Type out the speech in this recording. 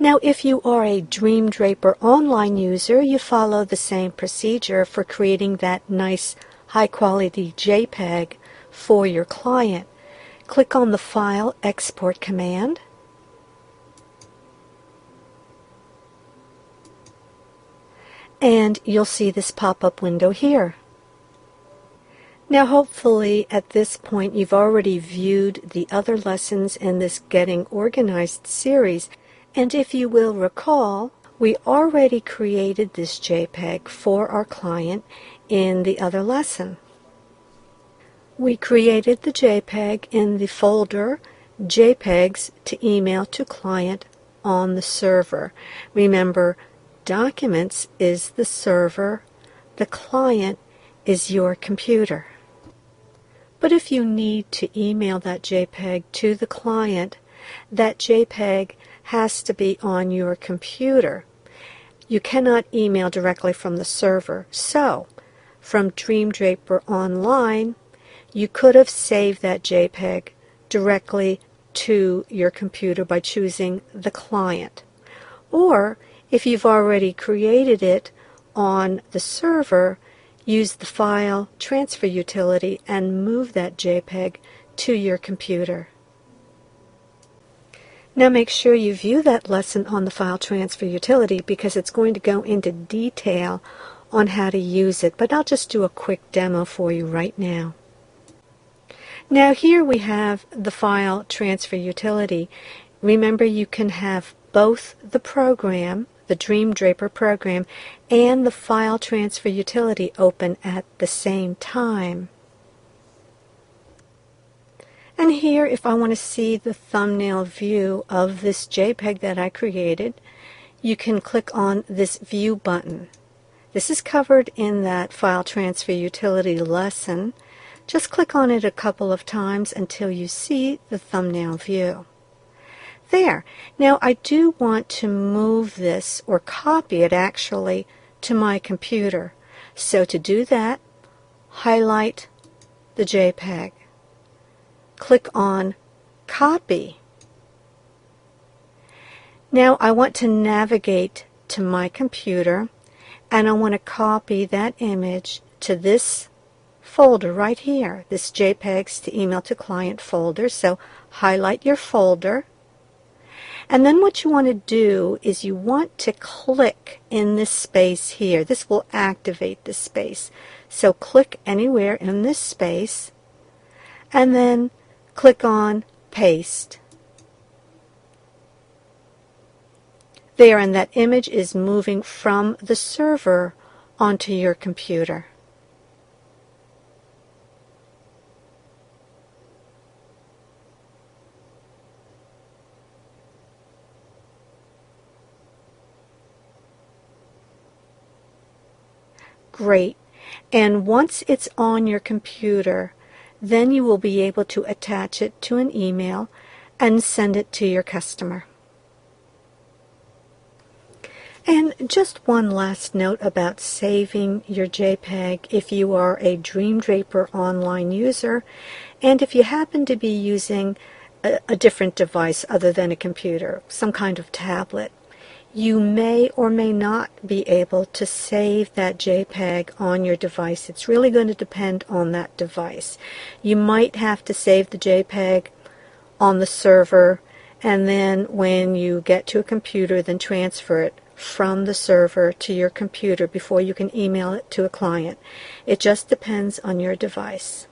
Now, if you are a Dreamdraper online user, you follow the same procedure for creating that nice high-quality JPEG for your client. Click on the File Export command. And you'll see this pop-up window here. Now hopefully at this point you've already viewed the other lessons in this Getting Organized series, and if you will recall, we already created this JPEG for our client in the other lesson. We created the JPEG in the folder JPEGs to email to client on the server. Remember, Documents is the server, the client is your computer. But if you need to email that JPEG to the client, that JPEG has to be on your computer. You cannot email directly from the server. So, from Dreamdraper Online, you could have saved that JPEG directly to your computer by choosing the client. Or, if you've already created it on the server, use the File Transfer utility and move that JPEG to your computer. Now make sure you view that lesson on the File Transfer utility because it's going to go into detail on how to use it, but I'll just do a quick demo for you right now. Now here we have the File Transfer utility. Remember, you can have both the program, the Dreamdraper program, and the File Transfer utility open at the same time. And here, if I want to see the thumbnail view of this JPEG that I created, you can click on this View button. This is covered in that File Transfer utility lesson. Just click on it a couple of times until you see the thumbnail view. There. Now I do want to move this, or copy it actually, to my computer. So to do that, highlight the JPEG. Click on Copy. Now I want to navigate to my computer and I want to copy that image to this folder right here, this JPEGs to email to client folder. So highlight your folder. And then what you want to do is you want to click in this space here. This will activate this space. So click anywhere in this space and then click on Paste. There, and that image is moving from the server onto your computer. Great. And once it's on your computer, then you will be able to attach it to an email and send it to your customer. And just one last note about saving your JPEG if you are a Dreamdraper online user, and if you happen to be using a different device other than a computer, some kind of tablet. You may or may not be able to save that JPEG on your device. It's really going to depend on that device. You might have to save the JPEG on the server, and then when you get to a computer, then transfer it from the server to your computer before you can email it to a client. It just depends on your device.